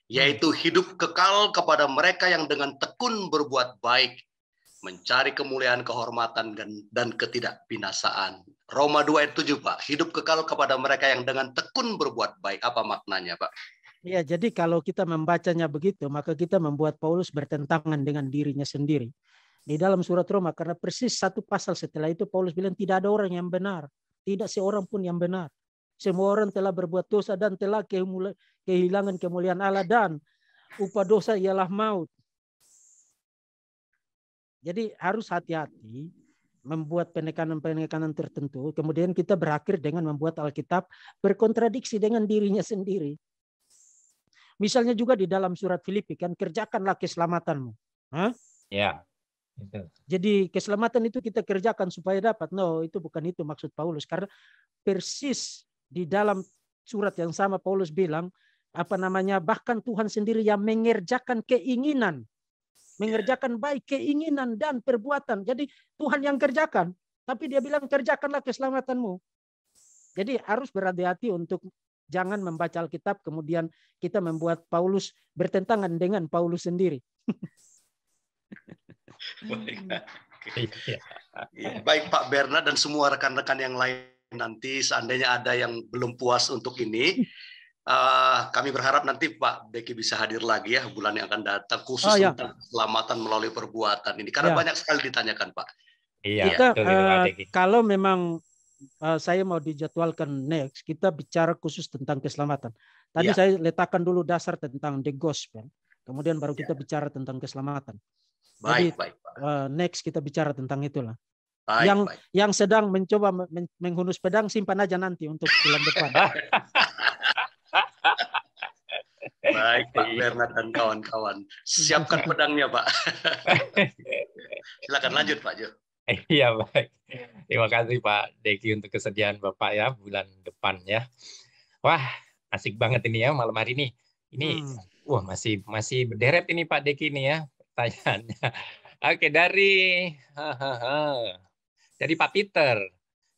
Yaitu hidup kekal kepada mereka yang dengan tekun berbuat baik, mencari kemuliaan, kehormatan, dan ketidakbinasaan. Roma 2 ayat 7 Pak, hidup kekal kepada mereka yang dengan tekun berbuat baik. Apa maknanya Pak? Ya, jadi kalau kita membacanya begitu, maka kita membuat Paulus bertentangan dengan dirinya sendiri. Di dalam surat Roma, karena persis satu pasal setelah itu Paulus bilang tidak ada orang yang benar. Tidak seorang pun yang benar. Semua orang telah berbuat dosa dan telah kehilangan kemuliaan Allah dan upah dosa ialah maut. Jadi harus hati-hati membuat penekanan-penekanan tertentu. Kemudian kita berakhir dengan membuat Alkitab berkontradiksi dengan dirinya sendiri. Misalnya juga di dalam surat Filipi kan, kerjakanlah keselamatanmu. Ya. Jadi keselamatan itu kita kerjakan supaya dapat. No, itu bukan itu maksud Paulus. Karena persis di dalam surat yang sama Paulus bilang, bahkan Tuhan sendiri yang mengerjakan keinginan. Mengerjakan baik keinginan dan perbuatan. Jadi Tuhan yang kerjakan. Tapi dia bilang kerjakanlah keselamatanmu. Jadi harus berhati-hati untuk jangan membaca Alkitab kemudian kita membuat Paulus bertentangan dengan Paulus sendiri. Baik Pak Bernard dan semua rekan-rekan yang lain nanti seandainya ada yang belum puas untuk ini. Kami berharap nanti Pak Deki bisa hadir lagi ya bulan yang akan datang khusus tentang keselamatan melalui perbuatan ini karena banyak sekali ditanyakan Pak. Iya. Kalau memang saya mau dijadwalkan next kita bicara khusus tentang keselamatan. Tadi saya letakkan dulu dasar tentang the gospel, kemudian baru kita bicara tentang keselamatan. Jadi next kita bicara tentang itulah. Yang sedang mencoba menghunus pedang simpan aja nanti untuk bulan depan. Baik Pak Bernard dan kawan-kawan, siapkan pedangnya Pak. Silakan lanjut Pak Jo. Iya baik. Terima kasih Pak Deki untuk kesediaan Bapak ya bulan depan ya. Wah asik banget ini ya malam hari ini. Ini wah masih berderet ini Pak Deki ini ya pertanyaannya. Oke dari Pak Peter.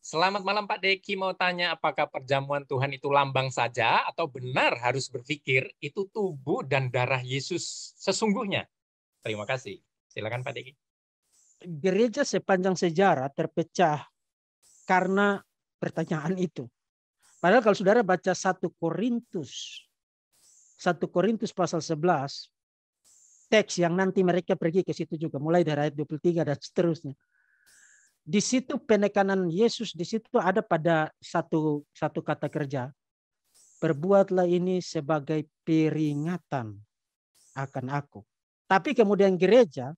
Selamat malam Pak Deki, mau tanya apakah perjamuan Tuhan itu lambang saja atau benar harus berpikir itu tubuh dan darah Yesus sesungguhnya? Terima kasih. Silakan Pak Deki. Gereja sepanjang sejarah terpecah karena pertanyaan itu. Padahal kalau saudara baca 1 Korintus pasal 11, teks yang nanti mereka pergi ke situ juga, mulai dari ayat 23 dan seterusnya. Di situ penekanan Yesus, di situ ada pada satu kata kerja. Perbuatlah ini sebagai peringatan akan aku. Tapi kemudian gereja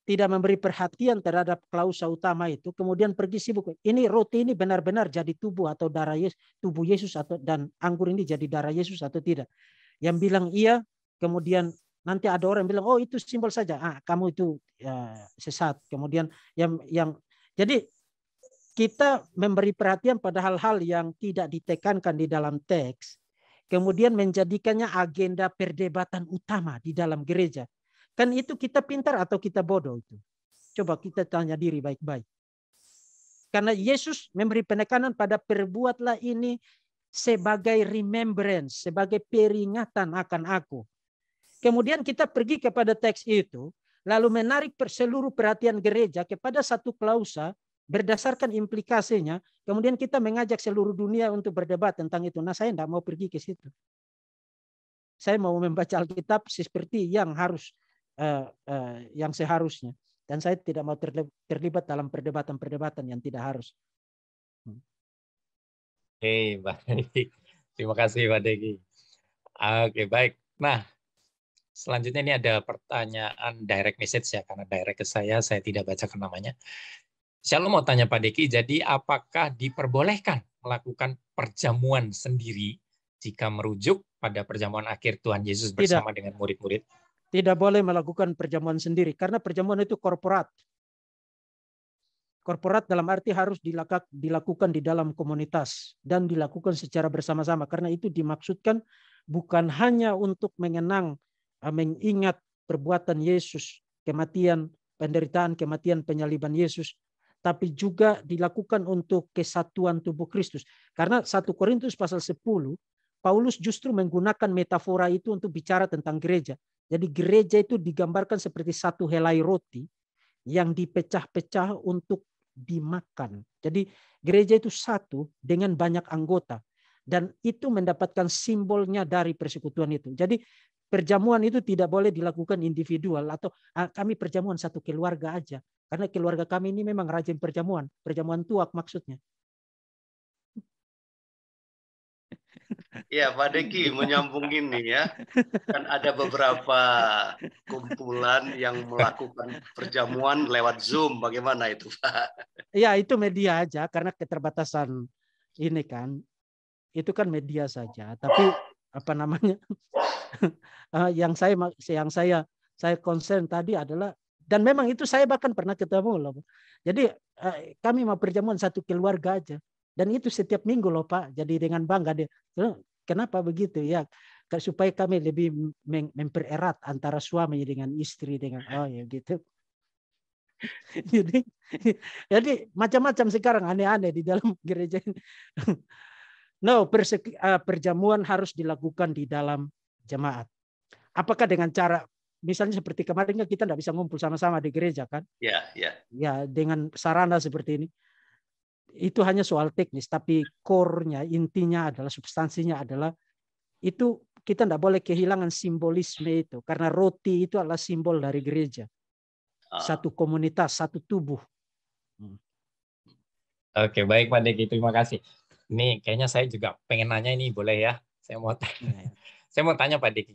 tidak memberi perhatian terhadap klausa utama itu, kemudian pergi sibuk. Ini roti ini benar-benar jadi tubuh atau darah Yesus, tubuh Yesus atau dan anggur ini jadi darah Yesus atau tidak. Yang bilang iya, kemudian nanti ada orang bilang, oh itu simbol saja. Kamu itu sesat. Kemudian jadi kita memberi perhatian pada hal-hal yang tidak ditekankan di dalam teks. Kemudian menjadikannya agenda perdebatan utama di dalam gereja. Kan itu kita pintar atau kita bodoh itu? Coba kita tanya diri baik-baik. Karena Yesus memberi penekanan pada perbuatlah ini sebagai remembrance, sebagai peringatan akan aku. Kemudian kita pergi kepada teks itu, lalu menarik seluruh perhatian gereja kepada satu klausa berdasarkan implikasinya, kemudian kita mengajak seluruh dunia untuk berdebat tentang itu. Nah, saya tidak mau pergi ke situ. Saya mau membaca Alkitab seperti yang harus, yang seharusnya. Dan saya tidak mau terlibat dalam perdebatan-perdebatan yang tidak harus. Oke, baik. Terima kasih, Pak Deki. Oke, baik. Nah, selanjutnya ini ada pertanyaan direct message ya, karena direct ke saya tidak bacakan namanya. Saya mau tanya Pak Deki, jadi apakah diperbolehkan melakukan perjamuan sendiri jika merujuk pada perjamuan akhir Tuhan Yesus bersama dengan murid-murid? Tidak boleh melakukan perjamuan sendiri, karena perjamuan itu korporat. Korporat dalam arti harus dilakukan di dalam komunitas dan dilakukan secara bersama-sama, karena itu dimaksudkan bukan hanya untuk mengingat perbuatan Yesus, kematian, penderitaan, kematian, penyaliban Yesus, tapi juga dilakukan untuk kesatuan tubuh Kristus. Karena 1 Korintus pasal 10, Paulus justru menggunakan metafora itu untuk bicara tentang gereja. Jadi gereja itu digambarkan seperti satu helai roti yang dipecah-pecah untuk dimakan. Jadi gereja itu satu dengan banyak anggota. Dan itu mendapatkan simbolnya dari persekutuan itu. Jadi perjamuan itu tidak boleh dilakukan individual atau kami perjamuan satu keluarga aja. Karena keluarga kami ini memang rajin perjamuan. Perjamuan tuak maksudnya. Ya, Pak Deki, menyambung ini ya. Kan ada beberapa kumpulan yang melakukan perjamuan lewat Zoom. Bagaimana itu, Pak? Ya, itu media aja karena keterbatasan ini kan. Itu kan media saja. Tapi apa namanya? yang saya concern tadi adalah, dan memang itu saya bahkan pernah ketemu loh. Jadi kami mau perjamuan satu keluarga aja. Dan itu setiap minggu loh Pak. Jadi dengan bangga dia. Kenapa begitu ya? Supaya kami lebih mempererat antara suami dengan istri dengan ya gitu. jadi macam-macam sekarang aneh-aneh di dalam gereja. No, perjamuan harus dilakukan di dalam jemaat. Apakah dengan cara misalnya seperti kemarin kita tidak bisa ngumpul sama-sama di gereja kan? Ya, ya. Ya, dengan sarana seperti ini. Itu hanya soal teknis, tapi core-nya, intinya adalah, substansinya adalah itu kita tidak boleh kehilangan simbolisme itu, karena roti itu adalah simbol dari gereja, satu komunitas, satu tubuh. Oke, baik Pak Deki, terima kasih. Ini kayaknya saya juga pengen nanya ini, boleh ya? Saya mau tanya Pak Deki.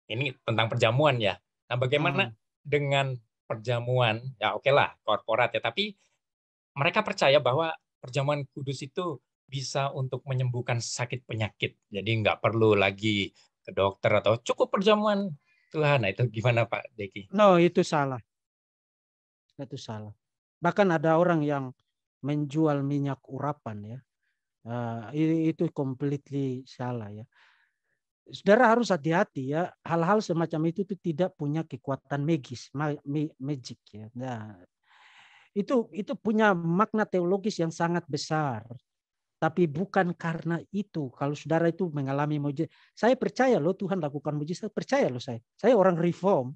Ini tentang perjamuan ya. Nah, bagaimana dengan perjamuan? Ya oke lah, korporat ya, tapi mereka percaya bahwa perjamuan kudus itu bisa untuk menyembuhkan sakit penyakit. Jadi nggak perlu lagi ke dokter atau cukup perjamuan Tuhan. Nah, itu gimana Pak Deki? No, itu salah. Itu salah. Bahkan ada orang yang menjual minyak urapan ya. Itu completely salah ya. Saudara harus hati-hati ya. Hal-hal semacam itu tidak punya kekuatan magis, magic ya. Nah, itu punya makna teologis yang sangat besar. Tapi bukan karena itu. Kalau saudara itu mengalami mujizat, saya percaya loh Tuhan lakukan mujizat. Percaya loh saya. Saya orang reform,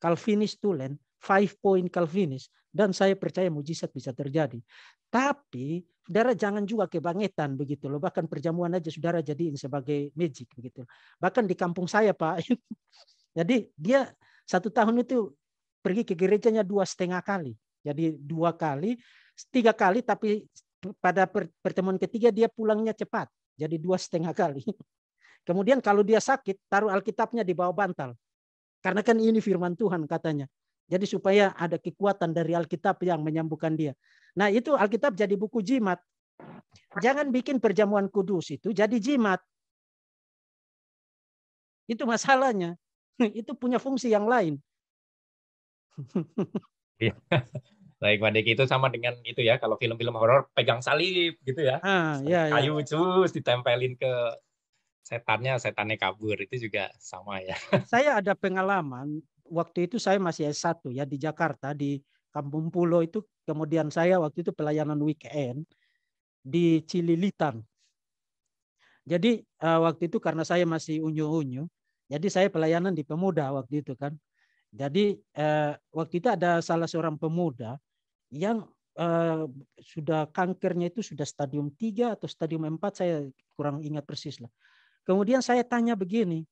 Calvinis Tulen, 5 point Calvinis, dan saya percaya mujizat bisa terjadi. Tapi saudara jangan juga kebangetan begitu loh. Bahkan perjamuan aja saudara jadiin sebagai magic begitu. Bahkan di kampung saya Pak. Jadi dia 1 tahun itu pergi ke gerejanya 2,5 kali. Jadi 2 kali, 3 kali, tapi pada pertemuan ketiga dia pulangnya cepat. Jadi 2,5 kali. Kemudian kalau dia sakit, taruh Alkitabnya di bawah bantal. Karena kan ini firman Tuhan katanya. Jadi supaya ada kekuatan dari Alkitab yang menyembuhkan dia. Nah itu Alkitab jadi buku jimat. Jangan bikin perjamuan kudus itu jadi jimat. Itu masalahnya. Itu punya fungsi yang lain. Baik, Pak Deki, itu sama dengan itu ya, kalau film-film horor pegang salib gitu ya. Kayu terus ditempelin ke setannya kabur, itu juga sama ya. Saya ada pengalaman, waktu itu saya masih S1 ya di Jakarta, di Kampung Pulo itu, kemudian saya waktu itu pelayanan weekend di Cililitan. Jadi waktu itu karena saya masih unyu-unyu, jadi saya pelayanan di pemuda waktu itu kan. Jadi waktu itu ada salah seorang pemuda yang sudah kankernya itu sudah stadium 3 atau stadium 4, saya kurang ingat persis lah. Kemudian saya tanya begini,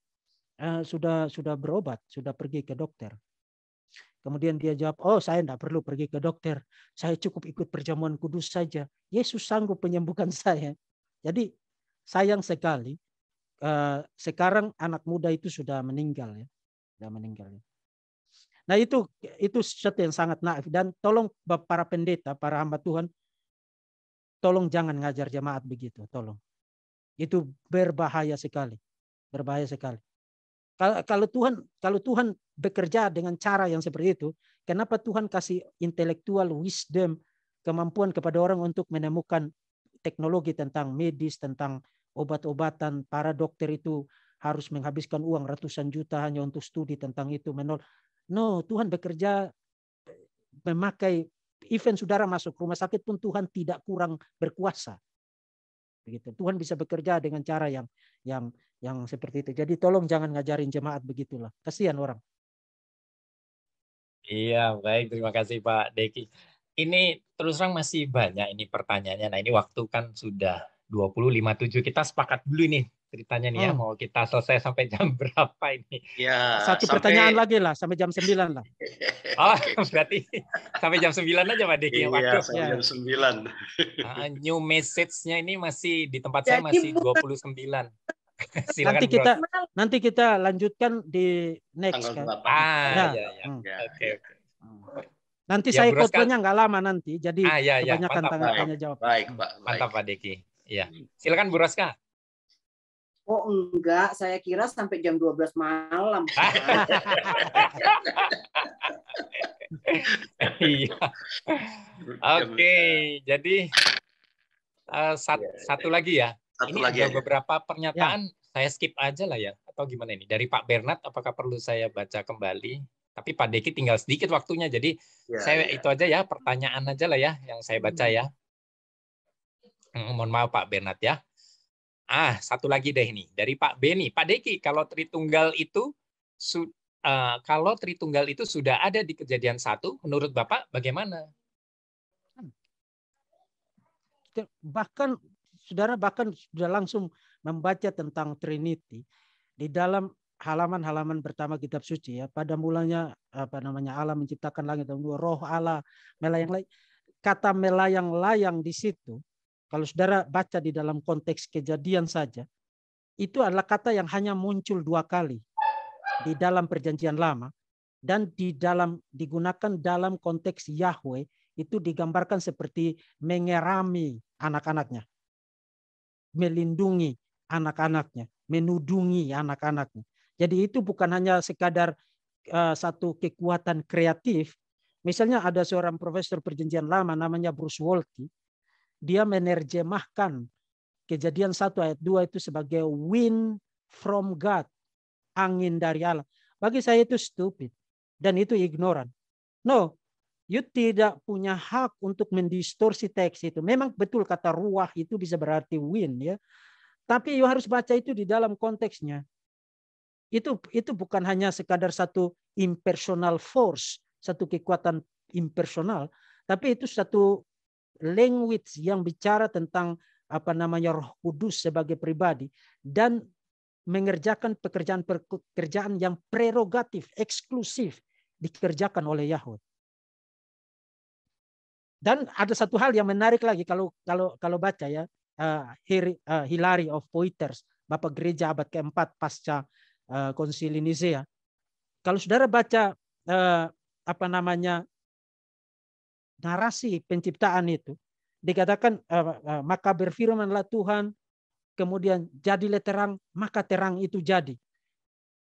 sudah berobat, sudah pergi ke dokter. Kemudian dia jawab, oh saya tidak perlu pergi ke dokter, saya cukup ikut perjamuan kudus saja. Yesus sanggup menyembuhkan saya. Jadi sayang sekali, sekarang anak muda itu sudah meninggal ya, sudah meninggal. Nah itu sesuatu yang sangat naif, dan tolong para pendeta, para hamba Tuhan, tolong jangan ngajar jemaat begitu, tolong. Itu berbahaya sekali, berbahaya sekali. Kalau Tuhan bekerja dengan cara yang seperti itu, kenapa Tuhan kasih intelektual wisdom, kemampuan kepada orang untuk menemukan teknologi tentang medis, tentang obat-obatan? Para dokter itu harus menghabiskan uang ratusan juta hanya untuk studi tentang itu. No, Tuhan bekerja memakai, even saudara masuk rumah sakit pun Tuhan tidak kurang berkuasa. Begitu. Tuhan bisa bekerja dengan cara yang seperti itu. Jadi tolong jangan ngajarin jemaat begitulah. Kasihan orang. Iya, baik. Terima kasih Pak Deki. Ini terus terang masih banyak ini pertanyaannya. Nah, ini waktu kan sudah 20.57. Kita sepakat dulu nih ceritanya nih ya. Mau kita selesai sampai jam berapa ini? Ya, Satu pertanyaan lagi lah, sampai jam 9 lah. Oh, berarti sampai jam 9 aja Pak Deki. Iya, sampai jam 9. New message-nya ini masih di tempat saya masih 29. Silakan nanti kita lanjutkan di next kan. Ya. Oke. Nanti saya khotbahnya nggak lama nanti, jadi kebanyakan tanya jawab. Baik, Pak. Mantap Pak Deki. Iya. Silakan Bu Roska. Oh enggak, saya kira sampai jam 12 malam. Iya. Oke, jadi satu lagi ya. Ini ada beberapa pernyataan, saya skip aja lah ya, atau gimana ini? Dari Pak Bernard, apakah perlu saya baca kembali? Tapi Pak Deki tinggal sedikit waktunya, jadi saya itu aja ya, pertanyaan aja lah ya, yang saya baca ya. Mohon maaf Pak Bernard ya. Satu lagi deh ini, dari Pak Beni. Pak Deki, kalau Tritunggal itu sudah ada di Kejadian 1, menurut Bapak bagaimana? Saudara sudah langsung membaca tentang Trinity di dalam halaman-halaman pertama kitab suci ya. Pada mulanya Allah menciptakan langit dan bumi, roh Allah melayang-layang. Kata melayang-layang di situ, kalau saudara baca di dalam konteks Kejadian saja, itu adalah kata yang hanya muncul 2 kali di dalam Perjanjian Lama, dan digunakan dalam konteks Yahweh, itu digambarkan seperti mengerami anak-anaknya, melindungi anak-anaknya, menudungi anak-anaknya. Jadi itu bukan hanya sekadar satu kekuatan kreatif. Misalnya ada seorang profesor Perjanjian Lama namanya Bruce Waltke, dia menerjemahkan Kejadian 1 ayat 2 itu sebagai wind from God, angin dari Allah. Bagi saya itu stupid dan itu ignoran. No, you tidak punya hak untuk mendistorsi teks itu. Memang betul kata ruah itu bisa berarti wind ya. Tapi you harus baca itu di dalam konteksnya. Itu bukan hanya sekadar satu impersonal force, satu kekuatan impersonal, tapi itu satu language yang bicara tentang Roh Kudus sebagai pribadi dan mengerjakan pekerjaan yang prerogatif, eksklusif dikerjakan oleh Yahweh. Dan ada satu hal yang menarik lagi kalau baca ya, Hilary of Poitiers, Bapak Gereja abad keempat pasca Konsili Nisea. Kalau saudara baca narasi penciptaan itu, dikatakan maka berfirmanlah Tuhan, kemudian jadilah terang, maka terang itu jadi.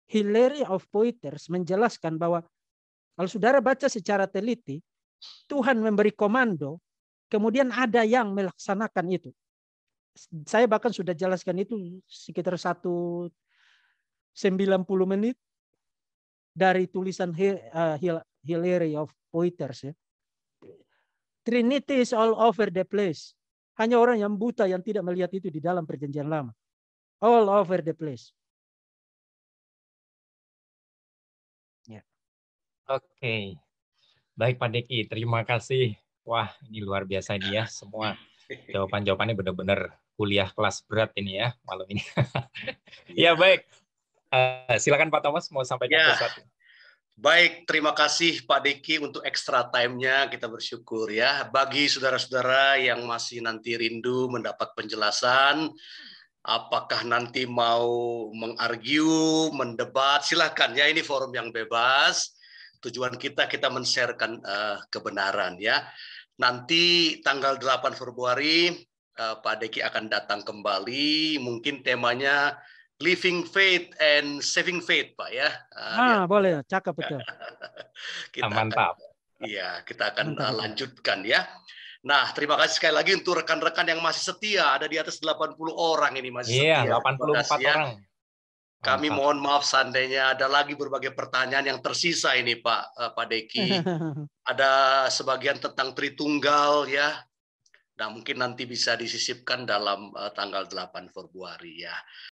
Hilary of Poitiers menjelaskan bahwa kalau saudara baca secara teliti, Tuhan memberi komando, kemudian ada yang melaksanakan itu. Saya bahkan sudah jelaskan itu sekitar 90 menit dari tulisan Hilary of Poitiers ya. Trinity is all over the place. Hanya orang yang buta yang tidak melihat itu di dalam Perjanjian Lama. All over the place. Oke. Baik Pak Deki, terima kasih Wah, ini luar biasa ini ya. Semua jawaban-jawabannya benar-benar kuliah kelas berat ini ya malam ini. Ya, baik. Silakan Pak Thomas mau sampaikan Ya. sesuatu. Baik, terima kasih Pak Diki untuk extra time-nya, kita bersyukur ya. Bagi saudara-saudara yang masih nanti rindu mendapat penjelasan, apakah nanti mau mengargue, mendebat, silakan ya, ini forum yang bebas. Tujuan kita men-sharekan kebenaran ya. Nanti tanggal 8 Februari Pak Diki akan datang kembali, mungkin temanya Living Faith and Saving Faith, Pak ya. Boleh, cakep betul. Mantap. Kita akan lanjutkan ya. Nah, terima kasih sekali lagi untuk rekan-rekan yang masih setia, ada di atas 80 orang ini masih setia. Iya, 84 orang. Kami mohon maaf seandainya ada lagi berbagai pertanyaan yang tersisa ini Pak Deki. Ada sebagian tentang Tritunggal ya. Nah, mungkin nanti bisa disisipkan dalam tanggal 8 Februari ya.